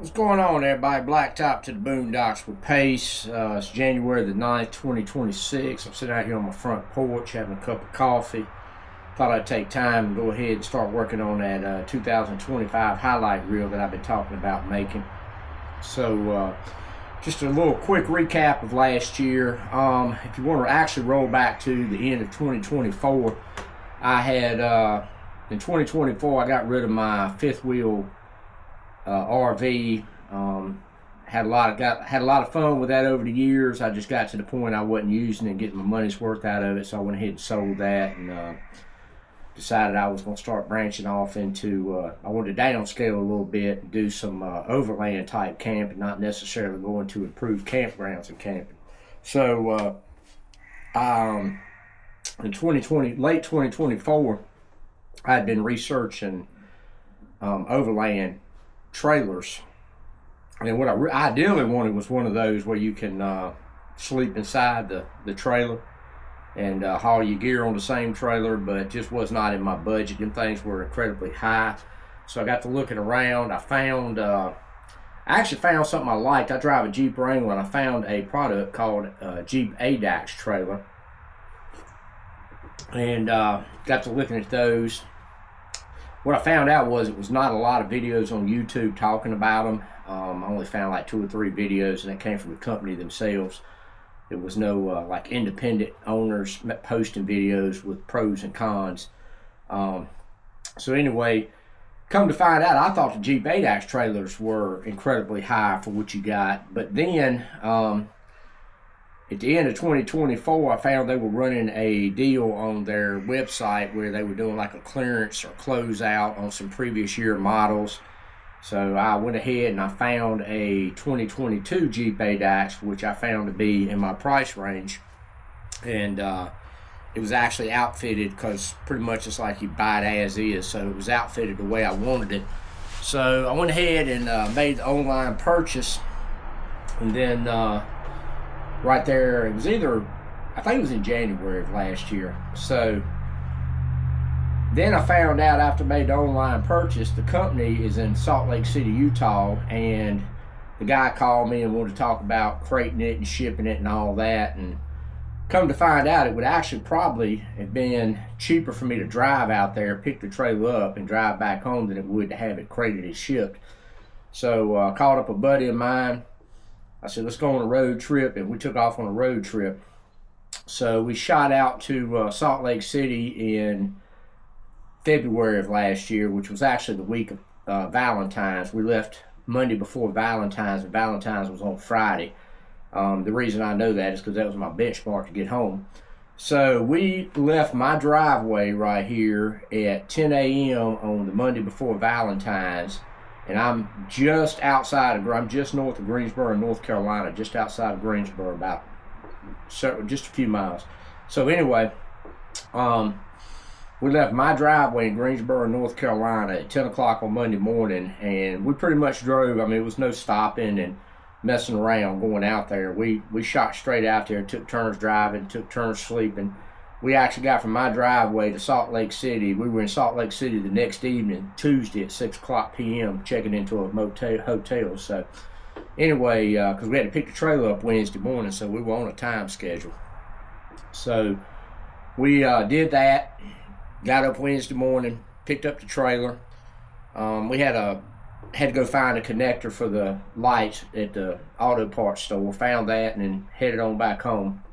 What's going on, everybody? Blacktop to the Boondocks with Pace. It's January the 9th, 2026. I'm sitting out here on my front porch having a cup of coffee. Thought I'd take time and go ahead and start working on that 2025 highlight reel that I've been talking about making. So, just a little quick recap of last year. If you want to actually roll back to the end of 2024, I had, in 2024, I got rid of my fifth wheel RV. Had a lot of fun with that over the years. I just got to the point I wasn't using it, getting my money's worth out of it, so I went ahead and sold that and decided I was going to start branching off into. I wanted to downscale a little bit and do some overland type camping, not necessarily going to improved campgrounds and camping. So in late 2024, I had been researching overland trailers, and what I ideally wanted was one of those where you can sleep inside the trailer and haul your gear on the same trailer, but it just was not in my budget. Them things were incredibly high, so I got to looking around. I actually found something I liked. I drive a Jeep Wrangler, and I found a product called Jeep Addax trailer, and got to looking at those. What I found out was it was not a lot of videos on YouTube talking about them. I only found like 2 or 3 videos, and they came from the company themselves. There was no like independent owners posting videos with pros and cons. So anyway, come to find out, I thought the Jeep Addax trailers were incredibly high for what you got. But then at the end of 2024, I found they were running a deal on their website where they were doing like a clearance or closeout on some previous year models. So I went ahead and I found a 2022 Jeep Addax, which I found to be in my price range. And it was actually outfitted, because pretty much it's like you buy it as is. So it was outfitted the way I wanted it. So I went ahead and made the online purchase. And then right there, it was I think it was in January of last year. So then I found out after I made the online purchase, the company is in Salt Lake City, Utah, and the guy called me and wanted to talk about crating it and shipping it and all that. And come to find out, it would actually probably have been cheaper for me to drive out there, pick the trailer up, and drive back home than it would to have it crated and shipped. So I called up a buddy of mine. I said, let's go on a road trip, and we took off on a road trip. So we shot out to Salt Lake City in February of last year, which was actually the week of Valentine's. We left Monday before Valentine's, and Valentine's was on Friday. The reason I know that is because that was my benchmark to get home. So we left my driveway right here at 10 a.m. on the Monday before Valentine's. And I'm just I'm just north of Greensboro, North Carolina, just outside of Greensboro, just a few miles. So anyway, we left my driveway in Greensboro, North Carolina at 10 o'clock on Monday morning, and we pretty much drove. I mean, it was no stopping and messing around going out there. We shot straight out there, took turns driving, took turns sleeping. We actually got from my driveway to Salt Lake City. We were in Salt Lake City the next evening, Tuesday at 6 o'clock p.m., checking into a hotel. So anyway, because we had to pick the trailer up Wednesday morning, so we were on a time schedule. So we did that, got up Wednesday morning, picked up the trailer. We had to go find a connector for the lights at the auto parts store, found that, and then headed on back home.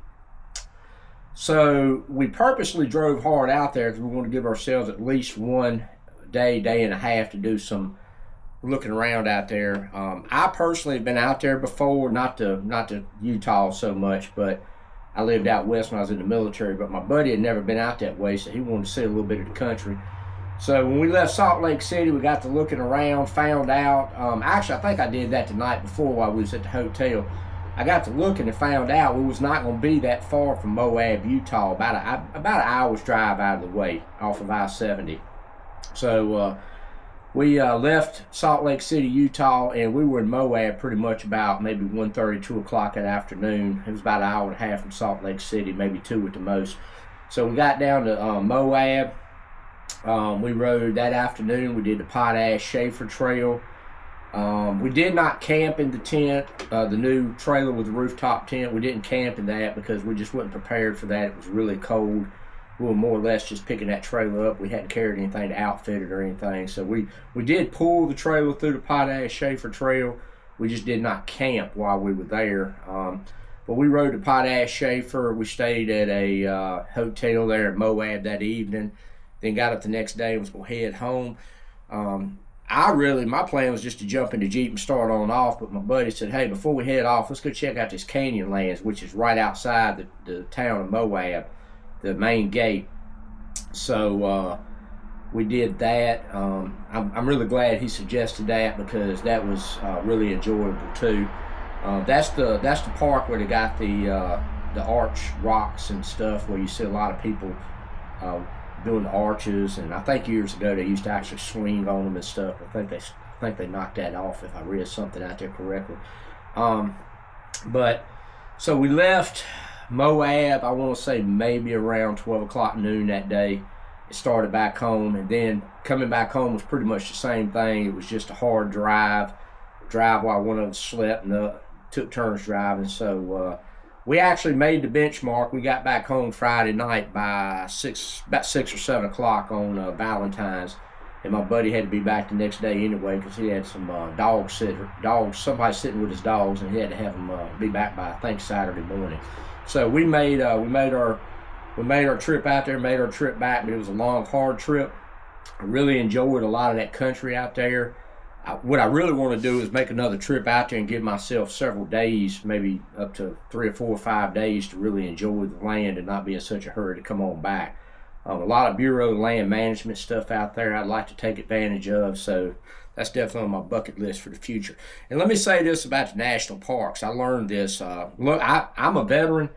So we purposely drove hard out there because we want to give ourselves at least one day and a half to do some looking around out there. I personally have been out there before, not to Utah so much, but I lived out west when I was in the military. But my buddy had never been out that way, so he wanted to see a little bit of the country. So when we left Salt Lake City, we got to looking around, found out. Actually, I think I did that the night before while we was at the hotel. I got to looking and found out we was not going to be that far from Moab, Utah, about an hour's drive out of the way off of I-70. So we left Salt Lake City, Utah, and we were in Moab pretty much about maybe 1:30, 2 o'clock that afternoon. It was about an hour and a half from Salt Lake City, maybe 2 at the most. So we got down to Moab. We rode that afternoon. We did the Potash Schaefer Trail. We did not camp in the tent, the new trailer with the rooftop tent. We didn't camp in that because we just wasn't prepared for that. It was really cold. We were more or less just picking that trailer up. We hadn't carried anything to outfit it or anything. So we did pull the trailer through the Potash Schaefer Trail. We just did not camp while we were there. But we rode to Potash Schaefer. We stayed at a hotel there in Moab that evening. Then got up the next day and was going to head home. My plan was just to jump in the Jeep and start on off, but my buddy said, hey, before we head off, let's go check out this Canyonlands, which is right outside the town of Moab, the main gate. So we did that. I'm really glad he suggested that because that was really enjoyable too. That's the park where they got the arch rocks and stuff, where you see a lot of people doing the arches, and I think years ago they used to actually swing on them and stuff. I think they knocked that off, if I read something out there correctly. But so we left Moab, I want to say maybe around 12 o'clock noon that day. It started back home, and then coming back home was pretty much the same thing. It was just a hard drive while one of us slept and took turns driving. So we actually made the benchmark. We got back home Friday night by about 6 or 7 o'clock on Valentine's, and my buddy had to be back the next day anyway because he had some somebody sitting with his dogs, and he had to have them be back by, I think, Saturday morning. So we made our trip out there, made our trip back, but it was a long, hard trip. I really enjoyed a lot of that country out there. What I really want to do is make another trip out there and give myself several days, maybe up to 3 or 4 or 5 days, to really enjoy the land and not be in such a hurry to come on back. A lot of Bureau of Land Management stuff out there I'd like to take advantage of, so that's definitely on my bucket list for the future. And let me say this about the national parks. I learned this. Look, I'm a veteran.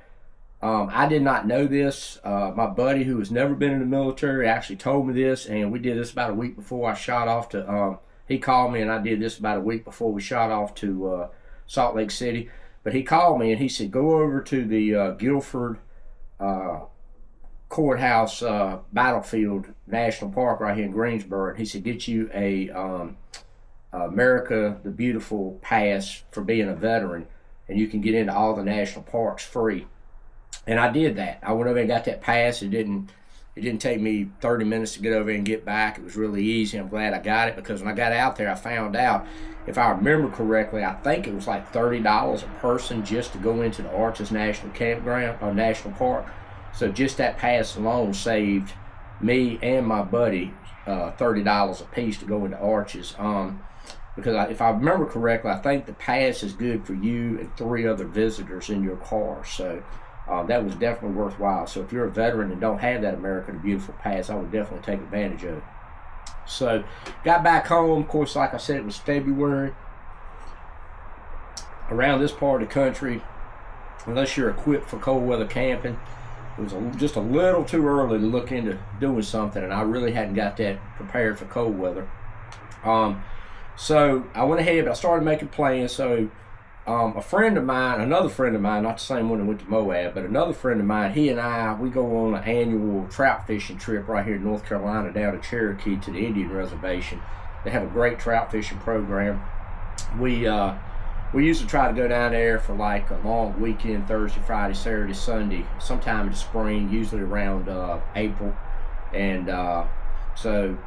I did not know this. My buddy, who has never been in the military, actually told me this, and we did this about a week before I shot off to... He called me, and I did this about a week before we shot off to Salt Lake City. But he called me, and he said, go over to the Guilford Courthouse Battlefield National Park right here in Greensboro. And he said, get you a America the Beautiful pass for being a veteran, and you can get into all the national parks free. And I did that. I went over and got that pass. It didn't take me 30 minutes to get over and get back. It was really easy. I'm glad I got it, because when I got out there, I found out, if I remember correctly, I think it was like $30 a person just to go into the Arches National Campground or National Park. So just that pass alone saved me and my buddy $30 a piece to go into Arches. Because if I remember correctly, I think the pass is good for you and 3 other visitors in your car. So that was definitely worthwhile. So if you're a veteran and don't have that America the Beautiful pass, I would definitely take advantage of it. So got back home. Of course, like I said, it was February. Around this part of the country, unless you're equipped for cold weather camping, it was just a little too early to look into doing something, and I really hadn't got that prepared for cold weather. So I went ahead, but I started making plans. So a friend of mine, another friend of mine, not the same one that went to Moab, but another friend of mine, he and I, we go on an annual trout fishing trip right here in North Carolina down to Cherokee to the Indian Reservation. They have a great trout fishing program. We usually try to go down there for like a long weekend, Thursday, Friday, Saturday, Sunday, sometime in the spring, usually around April. And so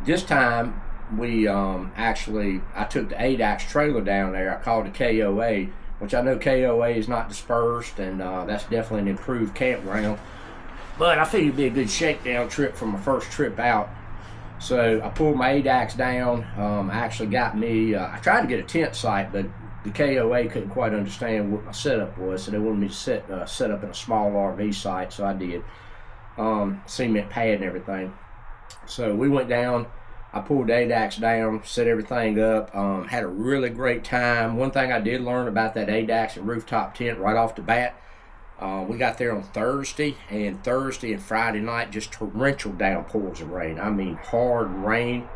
this time, I took the Addax trailer down there. I called it KOA, which I know KOA is not dispersed, and that's definitely an improved campground. But I figured it'd be a good shakedown trip for my first trip out. So I pulled my Addax down. I actually got me, I tried to get a tent site, but the KOA couldn't quite understand what my setup was, so they wanted me to set up in a small RV site, so I did. Cement pad and everything. So we went down. I pulled the Addax down, set everything up, had a really great time. One thing I did learn about that Addax and rooftop tent right off the bat, we got there on Thursday and Friday night, just torrential downpours of rain. I mean, hard rain.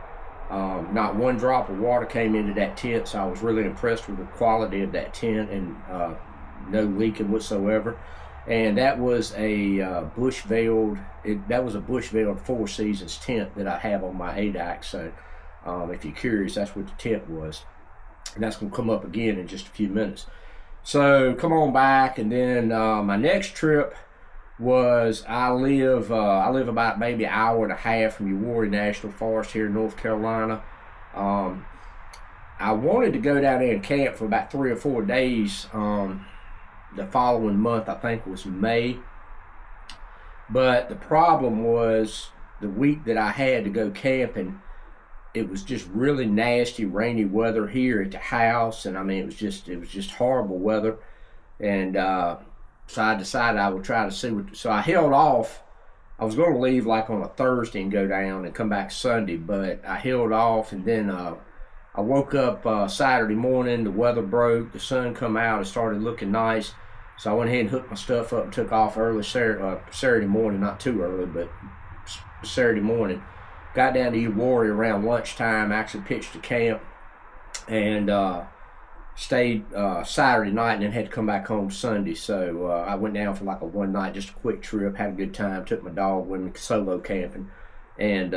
Not one drop of water came into that tent, so I was really impressed with the quality of that tent, and no leaking whatsoever. And that was a bush-veiled Four Seasons tent that I have on my Addax. So if you're curious, that's what the tent was. and that's going to come up again in just a few minutes. So come on back, and then my next trip was I live about maybe an hour and a half from Uwharrie National Forest here in North Carolina. I wanted to go down there and camp for about 3 or 4 days the following month. I think it was May. But the problem was the week that I had to go camping, it was just really nasty, rainy weather here at the house, and I mean it was just horrible weather. And so I decided I would try to see what. So I held off. I was going to leave like on a Thursday and go down and come back Sunday, but I held off, and then I woke up Saturday morning. The weather broke, the sun come out, it started looking nice. So I went ahead and hooked my stuff up and took off early Saturday morning, not too early, but Saturday morning. Got down to Uwharrie around lunchtime, actually pitched a camp, and stayed Saturday night, and then had to come back home Sunday. So I went down for like a one night, just a quick trip, had a good time, took my dog with me solo camping. And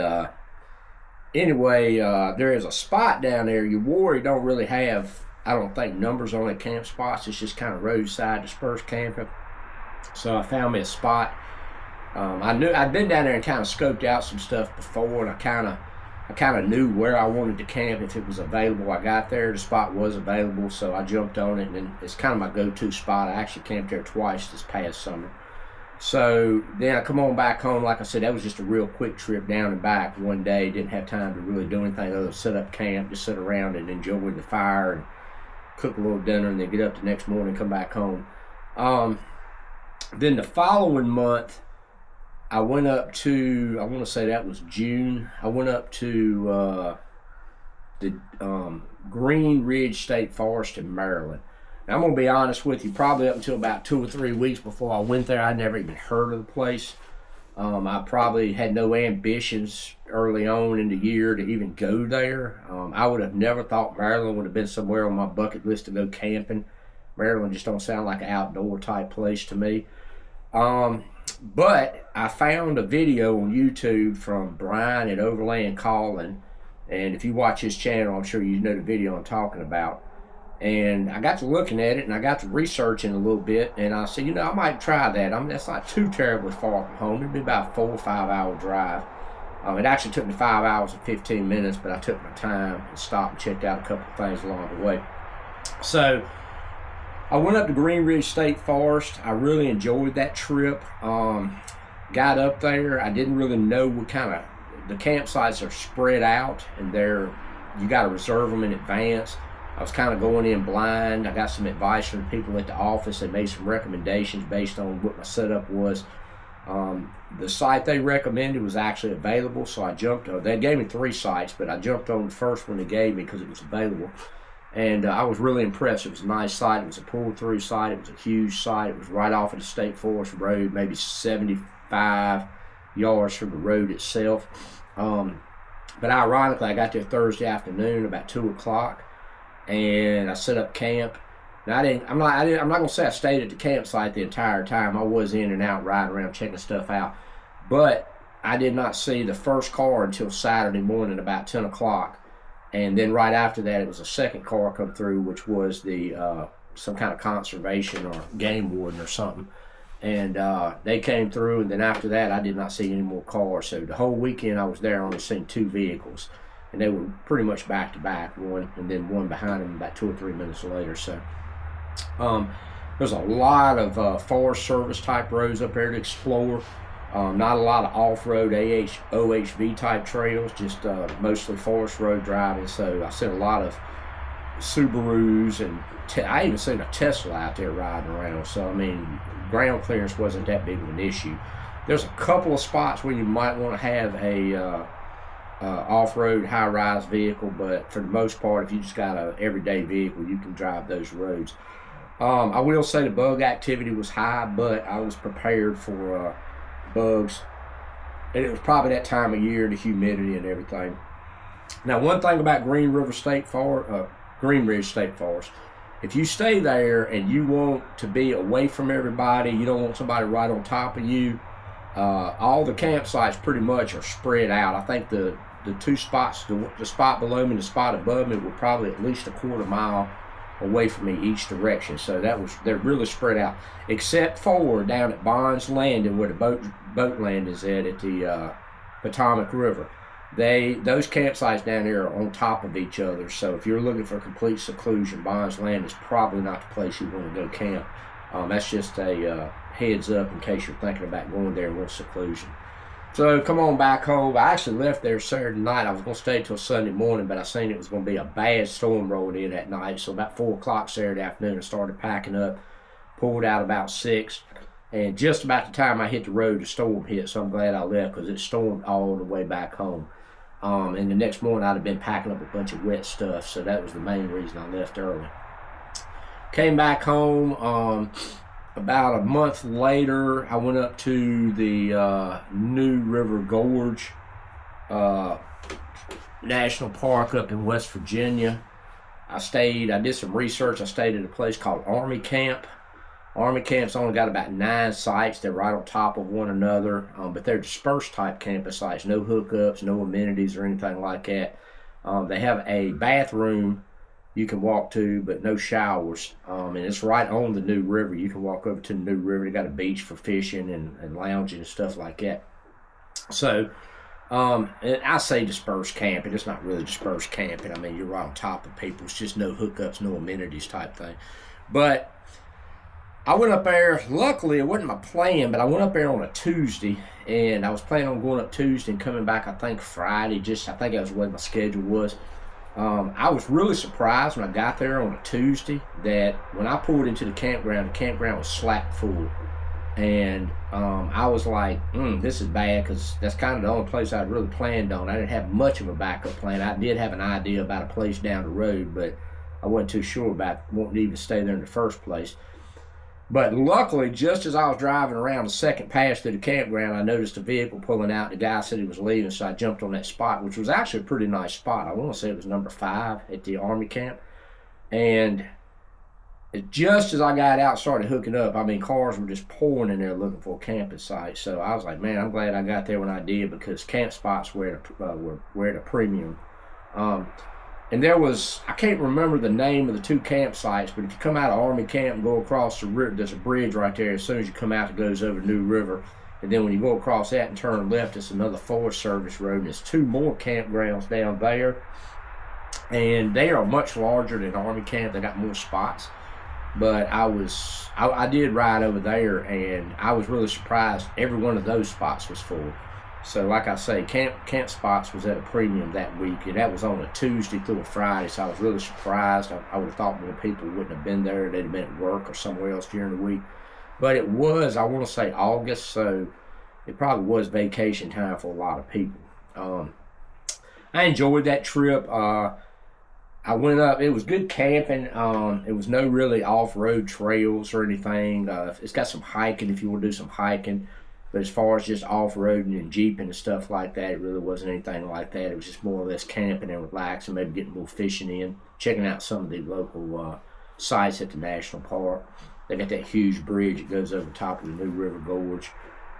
anyway, there is a spot down there. Uwharrie don't really have, I don't think, numbers on the camp spots. It's just kind of roadside dispersed camping. So I found me a spot. I knew I'd been down there and kind of scoped out some stuff before, and I kind of knew where I wanted to camp if it was available. I got there, the spot was available, so I jumped on it, and then it's kind of my go-to spot. I actually camped there twice this past summer. So then I come on back home. Like I said, that was just a real quick trip down and back one day. Didn't have time to really do anything other than set up camp, just sit around and enjoy the fire and cook a little dinner, and then get up the next morning and come back home. Then the following month, I went up to, I want to say that was June. I went up to the Green Ridge State Forest in Maryland. Now, I'm going to be honest with you, probably up until about 2 or 3 weeks before I went there, I never even heard of the place. I probably had no ambitions early on in the year to even go there. I would have never thought Maryland would have been somewhere on my bucket list to go camping. Maryland just don't sound like an outdoor type place to me. But I found a video on YouTube from Brian at Overlanding Calling, and if you watch his channel, I'm sure you know the video I'm talking about. And I got to looking at it, and I got to researching a little bit, and I said, you know, I might try that. That's not too terribly far from home. It'd be about a 4 or 5 hour drive. It actually took me 5 hours and 15 minutes, but I took my time and stopped and checked out a couple of things along the way. So I went up to Green Ridge State Forest. I really enjoyed that trip. Got up there. I didn't really know what kind of, the campsites are spread out, and you got to reserve them in advance. I was kind of going in blind. I got some advice from people at the office that made some recommendations based on what my setup was. The site they recommended was actually available, so I jumped on. They gave me 3 sites, but I jumped on the first one they gave me because it was available. And I was really impressed. It was a nice site. It was a pull-through site. It was a huge site. It was right off of the State Forest Road, maybe 75 yards from the road itself. But ironically, I got there Thursday afternoon about 2 o'clock, and I set up camp. Now I'm not gonna say I stayed at the campsite the entire time. I was in and out, riding around, checking stuff out. But I did not see the first car until Saturday morning about 10 o'clock. And then right after that, it was a second car come through, which was the some kind of conservation or game warden or something. And they came through, and then after that, I did not see any more cars. So the whole weekend I was there, I only seen 2 vehicles. And they were pretty much back to back, one and then one behind them about 2 or 3 minutes later. So there's a lot of Forest Service type roads up there to explore. Not a lot of off-road OHV type trails, just mostly forest road driving. So I seen a lot of Subarus, and I even seen a Tesla out there riding around. So I mean, ground clearance wasn't that big of an issue. There's a couple of spots where you might want to have a off-road high-rise vehicle, but for the most part, if you just got a everyday vehicle, you can drive those roads. I will say the bug activity was high, but I was prepared for bugs, and it was probably that time of year, the humidity and everything. Now, one thing about Green Ridge State Forest, if you stay there and you want to be away from everybody, you don't want somebody right on top of you, all the campsites pretty much are spread out. I think the the two spots, the spot below me and the spot above me, were probably at least a quarter mile away from me each direction. So they're really spread out, except for down at Bond's Landing, where the boat landing is at the Potomac River. Those campsites down there are on top of each other. So if you're looking for complete seclusion, Bond's Landing is probably not the place you want to go camp. That's just a heads up in case you're thinking about going there and want seclusion. So come on back home. I actually left there Saturday night. I was going to stay till Sunday morning, but I seen it was going to be a bad storm rolling in that night. So about 4 o'clock Saturday afternoon, I started packing up, pulled out about 6. And just about the time I hit the road, the storm hit. So I'm glad I left, because it stormed all the way back home. And the next morning, I'd have been packing up a bunch of wet stuff. So that was the main reason I left early. Came back home. About a month later, I went up to the New River Gorge National Park up in West Virginia. I did some research. I stayed at a place called Army Camp. Army Camp's only got about 9 sites. They're right on top of one another, but they're dispersed type campus sites. No hookups, no amenities or anything like that. They have a bathroom you can walk to, but no showers. And it's right on the New River. You can walk over to the New River. They got a beach for fishing and lounging and stuff like that. So, I say dispersed camping. It's not really dispersed camping. I mean, you're right on top of people. It's just no hookups, no amenities type thing. But I went up there. Luckily, it wasn't my plan, but I went up there on a Tuesday, and I was planning on going up Tuesday and coming back, I think, Friday. I think that was what my schedule was. I was really surprised when I got there on a Tuesday that when I pulled into the campground was slap full. And I was like, this is bad, because that's kind of the only place I'd really planned on. I didn't have much of a backup plan. I did have an idea about a place down the road, but I wasn't too sure about wanting to even stay there in the first place. But luckily, just as I was driving around the second pass through the campground, I noticed a vehicle pulling out. The guy said he was leaving, so I jumped on that spot, which was actually a pretty nice spot. I want to say it was number 5 at the Army camp. And just as I got out and started hooking up, I mean, cars were just pouring in there looking for a camping site. So I was like, man, I'm glad I got there when I did, because camp spots were at a premium. And there was, I can't remember the name of the 2 campsites, but if you come out of Army Camp and go across the river, there's a bridge right there. As soon as you come out, it goes over New River. And then when you go across that and turn left, it's another Forest Service road. And there's 2 more campgrounds down there. And they are much larger than Army Camp. They got more spots. But I did ride over there, and I was really surprised. Every one of those spots was full. So like I say, camp spots was at a premium that week, and that was on a Tuesday through a Friday, so I was really surprised. I would have thought more people wouldn't have been there. They'd have been at work or somewhere else during the week. But it was, I want to say, August, so it probably was vacation time for a lot of people. I enjoyed that trip. I went up, it was good camping. It was no really off-road trails or anything. It's got some hiking if you want to do some hiking. But as far as just off-roading and jeeping and stuff like that, it really wasn't anything like that. It was just more or less camping and relaxing, maybe getting a little fishing in, checking out some of the local sites at the national park. They got that huge bridge that goes over the top of the New River Gorge.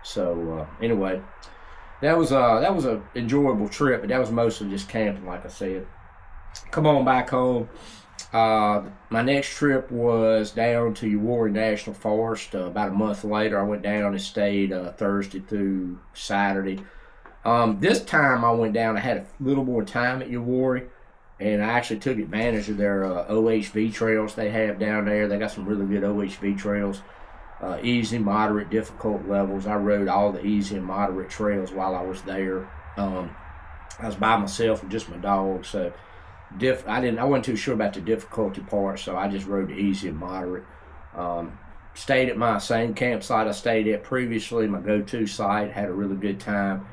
So anyway, that was a enjoyable trip, but that was mostly just camping, like I said. Come on back home. My next trip was down to Uwharrie National Forest. About a month later, I went down and stayed Thursday through Saturday. This time I went down, I had a little more time at Uwharrie, and I actually took advantage of their OHV trails they have down there. They got some really good OHV trails, easy, moderate, difficult levels. I rode all the easy and moderate trails while I was there. I was by myself with just my dog, so I wasn't too sure about the difficulty part, so I just rode the easy and moderate. Stayed at my same campsite I stayed at previously, my go-to site, had a really good time.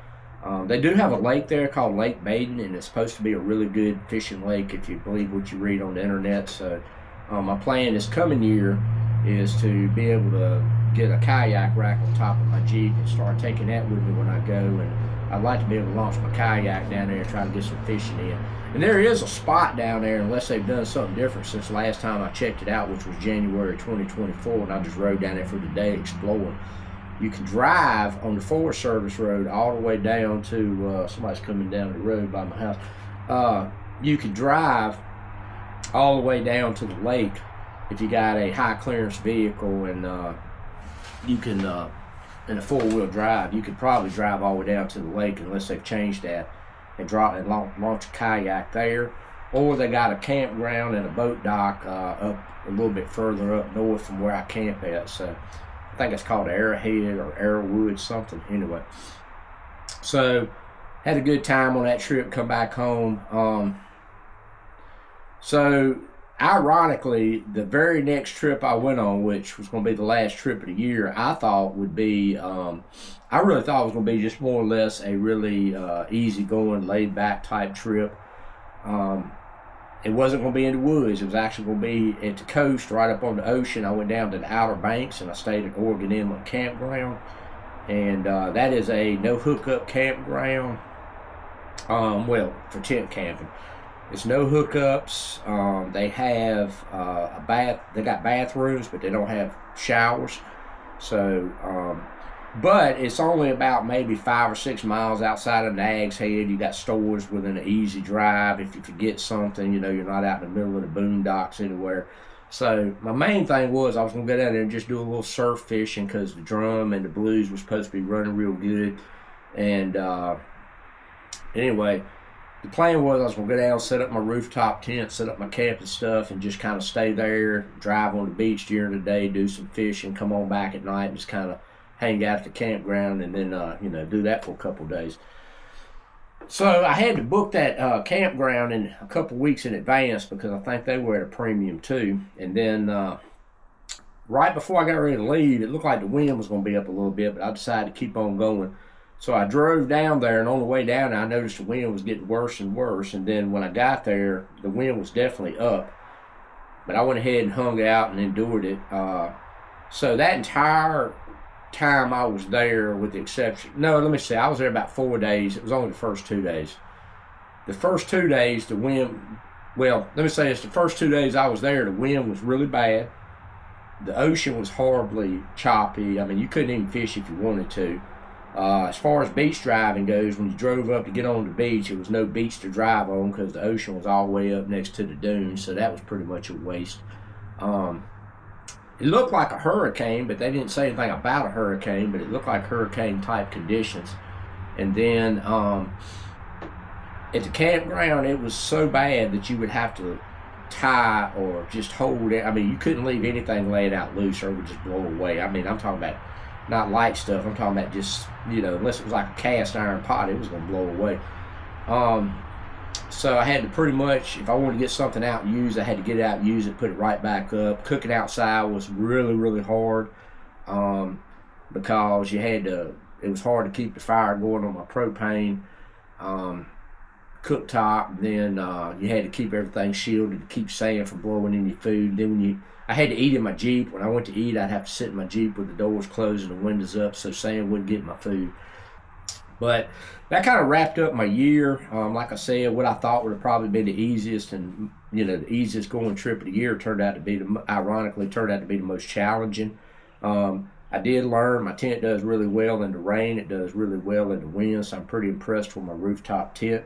They do have a lake there called Lake Baden, and it's supposed to be a really good fishing lake if you believe what you read on the internet. So my plan this coming year is to be able to get a kayak rack on top of my Jeep and start taking that with me when I go. And I'd like to be able to launch my kayak down there and try to get some fishing in. And there is a spot down there, unless they've done something different since the last time I checked it out, which was January 2024, and I just rode down there for the day exploring. you can drive on the Forest Service road all the way down to, somebody's coming down the road by my house. You could drive all the way down to the lake if you got a high clearance vehicle, and you can, in a four-wheel drive, you could probably drive all the way down to the lake unless they've changed that, and launch a kayak there. Or they got a campground and a boat dock up a little bit further up north from where I camp at. So I think it's called Arrowhead or Arrowwood something. Anyway, so had a good time on that trip. Come back home. So ironically, the very next trip I went on, which was going to be the last trip of the year, I thought would be, I really thought it was going to be just more or less a really easygoing, laid-back type trip. It wasn't going to be in the woods. It was actually going to be at the coast, right up on the ocean. I went down to the Outer Banks, and I stayed at Oregon Inlet Campground. And that is a no hookup campground. Well, for tent camping. It's no hookups. They have a bath. They got bathrooms, but they don't have showers. So, but it's only about maybe 5 or 6 miles outside of Nag's Head. You got stores within an easy drive. If you forget something, you know, you're not out in the middle of the boondocks anywhere. So my main thing was I was going to go down there and just do a little surf fishing, because the drum and the blues were supposed to be running real good. And anyway, the plan was I was going to go down, set up my rooftop tent, set up my camp and stuff, and just kind of stay there, drive on the beach during the day, do some fishing, come on back at night, and just kind of hang out at the campground, and then, you know, do that for a couple of days. So I had to book that campground in a couple of weeks in advance, because I think they were at a premium too. And then right before I got ready to leave, it looked like the wind was going to be up a little bit, but I decided to keep on going. So I drove down there, and on the way down there, I noticed the wind was getting worse and worse. And then when I got there, the wind was definitely up. But I went ahead and hung out and endured it. So that entire time I was there, with the exception, no, let me see, I was there about 4 days. It was only the first 2 days. The first 2 days, the wind, well, let me say this, the first 2 days I was there, the wind was really bad. The ocean was horribly choppy. I mean, you couldn't even fish if you wanted to. As far as beach driving goes, when you drove up to get on the beach, it was no beach to drive on, because the ocean was all the way up next to the dunes, so that was pretty much a waste. It looked like a hurricane, but they didn't say anything about a hurricane, but it looked like hurricane-type conditions. And then at the campground, it was so bad that you would have to tie or just hold it. I mean, you couldn't leave anything laying out loose, or it would just blow away. I mean, I'm talking about not light stuff. I'm talking about just, you know, unless it was like a cast iron pot, it was going to blow away. So I had to pretty much, if I wanted to get something out and use, I had to get it out and use it, put it right back up. Cooking outside was really, really hard, because you had to, it was hard to keep the fire going on my propane cooktop. Then you had to keep everything shielded to keep sand from blowing in your food. Then I had to eat in my Jeep. When I went to eat, I'd have to sit in my Jeep with the doors closed and the windows up so sand wouldn't get my food. But that kind of wrapped up my year. Like I said, what I thought would have probably been the easiest and, you know, the easiest going trip of the year turned out to be, ironically, turned out to be the most challenging. I did learn my tent does really well in the rain. It does really well in the wind, so I'm pretty impressed with my rooftop tent.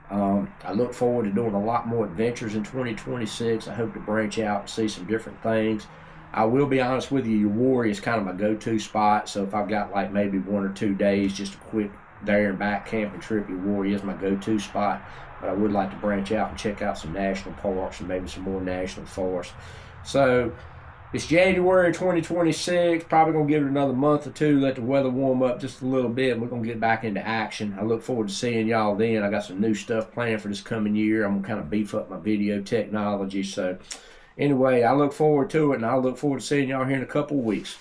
I look forward to doing a lot more adventures in 2026. I hope to branch out and see some different things. I will be honest with you, Uwharrie is kind of my go-to spot. So if I've got like maybe 1 or 2 days, just a quick there and back camping trip, Uwharrie is my go-to spot. But I would like to branch out and check out some national parks and maybe some more national forests. So it's January 2026. Probably going to give it another month or two, let the weather warm up just a little bit, and we're going to get back into action. I look forward to seeing y'all then. I got some new stuff planned for this coming year. I'm going to kind of beef up my video technology. So anyway, I look forward to it, and I look forward to seeing y'all here in a couple of weeks.